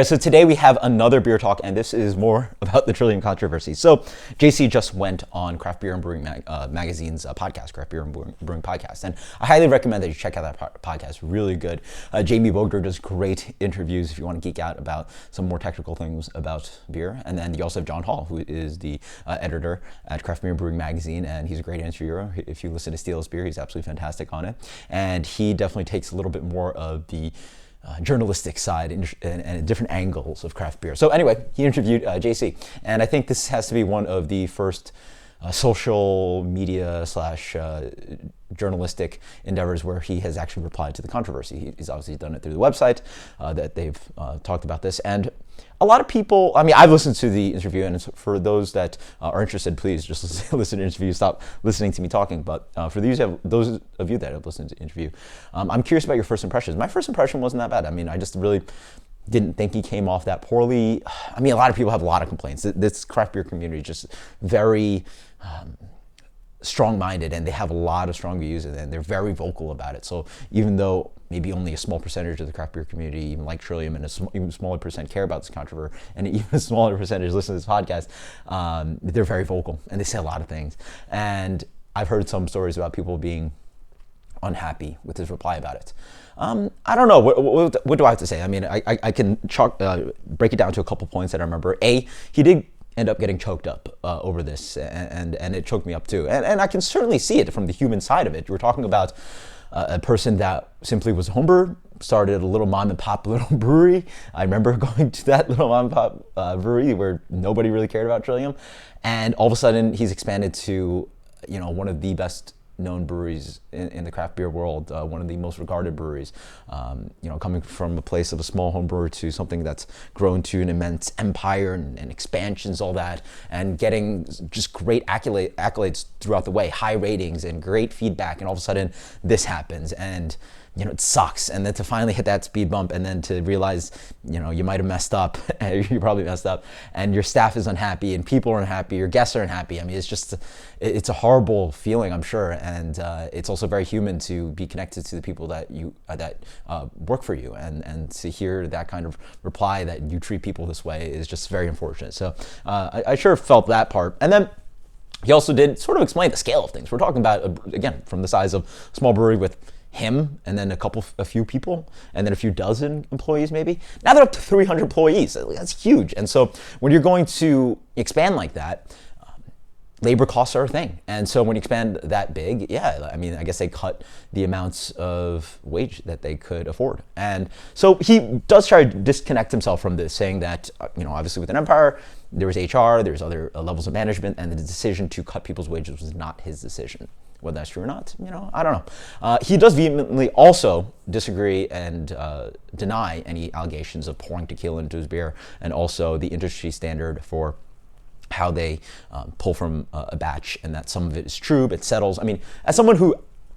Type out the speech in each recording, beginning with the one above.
So today we have another beer talk, and this is more about the Trillium controversy. So JC just went on Craft Beer and Brewing Magazine's podcast, Craft Beer and Brewing Podcast, and I highly recommend that you check out that podcast. Really good. Jamie Bogner does great interviews if you want to geek out about some more technical things about beer. And then you also have John Hall, who is the editor at Craft Beer and Brewing Magazine, and he's a great interviewer. If you listen to Steel's Beer, he's absolutely fantastic on it. And he definitely takes a little bit more of the journalistic side and different angles of craft beer. So anyway, he interviewed JC, and I think this has to be one of the first social media / journalistic endeavors where he has actually replied to the controversy. He's obviously done it through the website that they've talked about this, and a lot of people, I mean, I've listened to the interview, and for those that are interested, please just listen to the interview, stop listening to me talking. But for those of you that have listened to the interview, I'm curious about your first impressions. My first impression wasn't that bad. I mean, I just really didn't think he came off that poorly. I mean, a lot of people have a lot of complaints. This craft beer community is just very strong-minded, and they have a lot of strong views, and they're very vocal about it. So even though maybe only a small percentage of the craft beer community, even like Trillium, and even smaller percent care about this controversy, and even a smaller percentage listen to this podcast, they're very vocal, and they say a lot of things. And I've heard some stories about people being unhappy with his reply about it. I don't know, what do I have to say? I mean, I can break it down to a couple points that I remember. A, he did end up getting choked up over this, and it choked me up too. And I can certainly see it from the human side of it. We're talking about a person that simply was a homebrewer, started a little mom and pop little brewery. I remember going to that little mom and pop brewery where nobody really cared about Trillium, and all of a sudden he's expanded to, you know, one of the best known breweries in the craft beer world, one of the most regarded breweries, you know, coming from a place of a small home brewer to something that's grown to an immense empire and expansions, all that, and getting just great accolades throughout the way, high ratings and great feedback, and all of a sudden this happens, and you know, it sucks. And then to finally hit that speed bump, and then to realize, you know, you might have messed up, you probably messed up, and your staff is unhappy, and people are unhappy, your guests are unhappy. I mean, it's a horrible feeling, I'm sure, and it's also very human to be connected to the people that work for you, and to hear that kind of reply that you treat people this way is just very unfortunate. So I sure felt that part. And then he also did sort of explain the scale of things. We're talking about, again, from the size of a small brewery with him, and then a few people, and then a few dozen employees maybe. Now they're up to 300 employees. That's huge. And so when you're going to expand like that, labor costs are a thing. And so when you expand that big, yeah, I mean, I guess they cut the amounts of wage that they could afford. And so he does try to disconnect himself from this, saying that, you know, obviously with an empire, there was HR, there's other levels of management, and the decision to cut people's wages was not his decision. Whether that's true or not, you know, I don't know. He does vehemently also disagree and deny any allegations of pouring tequila into his beer, and also the industry standard for how they pull from a batch, and that some of it is true, but settles. I mean, as someone who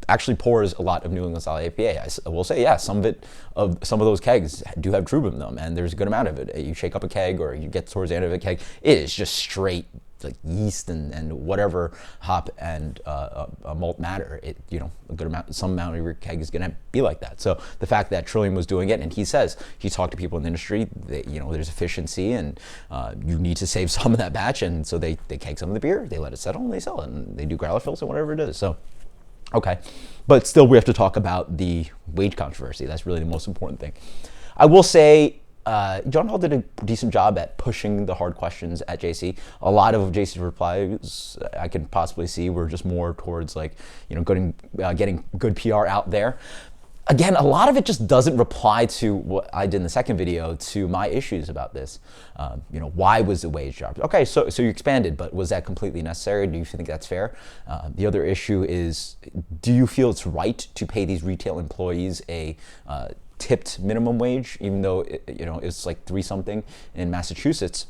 actually pours a lot of New England style IPA, I will say, yeah, some of those kegs do have true in them, and there's a good amount of it. You shake up a keg, or you get towards the end of a keg, it is just straight like yeast and whatever hop and malt matter. It, you know, a good amount, some amount of your keg is gonna be like that. So the fact that Trillium was doing it, and he says he talked to people in the industry, you know, there's efficiency, and you need to save some of that batch, and so they keg some of the beer, they let it settle, and they sell it, and they do growler fills and whatever it is. So okay, but still we have to talk about the wage controversy. That's really the most important thing. I will say, John Hall did a decent job at pushing the hard questions at JC. A lot of JC's replies I can possibly see were just more towards, like, you know, getting good PR out there. Again, a lot of it just doesn't reply to what I did in the second video, to my issues about this. You know, why was the wage dropped? Okay, so you expanded, but was that completely necessary? Do you think that's fair? The other issue is, do you feel it's right to pay these retail employees a tipped minimum wage, even though you know, it's like 3 something in Massachusetts?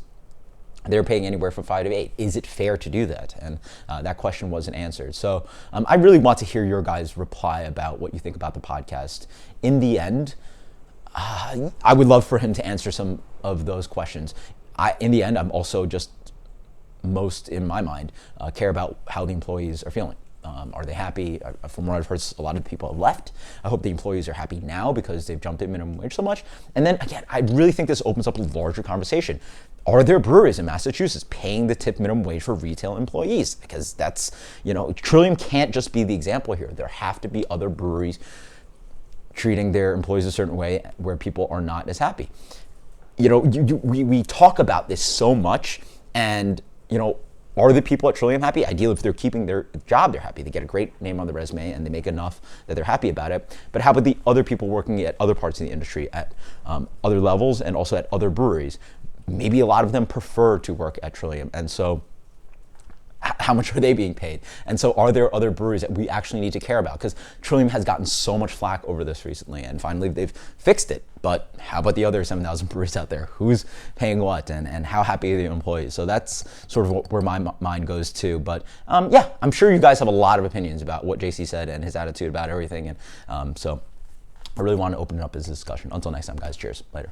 They're paying anywhere from 5 to 8. Is it fair to do that? And that question wasn't answered. So I really want to hear your guys' reply about what you think about the podcast. In the end, I would love for him to answer some of those questions. In the end, I'm also just most, in my mind, care about how the employees are feeling. Are they happy? From what I've heard, a lot of people have left. I hope the employees are happy now because they've jumped at minimum wage so much. And then again, I really think this opens up a larger conversation. Are there breweries in Massachusetts paying the tip minimum wage for retail employees? Because that's, Trillium can't just be the example here. There have to be other breweries treating their employees a certain way where people are not as happy. We talk about this so much, and, are the people at Trillium happy? Ideally, if they're keeping their job, they're happy. They get a great name on the resume and they make enough that they're happy about it. But how about the other people working at other parts of the industry, at other levels, and also at other breweries? Maybe a lot of them prefer to work at Trillium. And so how much are they being paid? And so are there other breweries that we actually need to care about? Because Trillium has gotten so much flack over this recently, and finally they've fixed it. But how about the other 7,000 breweries out there? Who's paying what, and how happy are the employees? So that's sort of where my mind goes to. But yeah, I'm sure you guys have a lot of opinions about what JC said and his attitude about everything. And so I really want to open it up as a discussion. Until next time, guys, cheers. Later.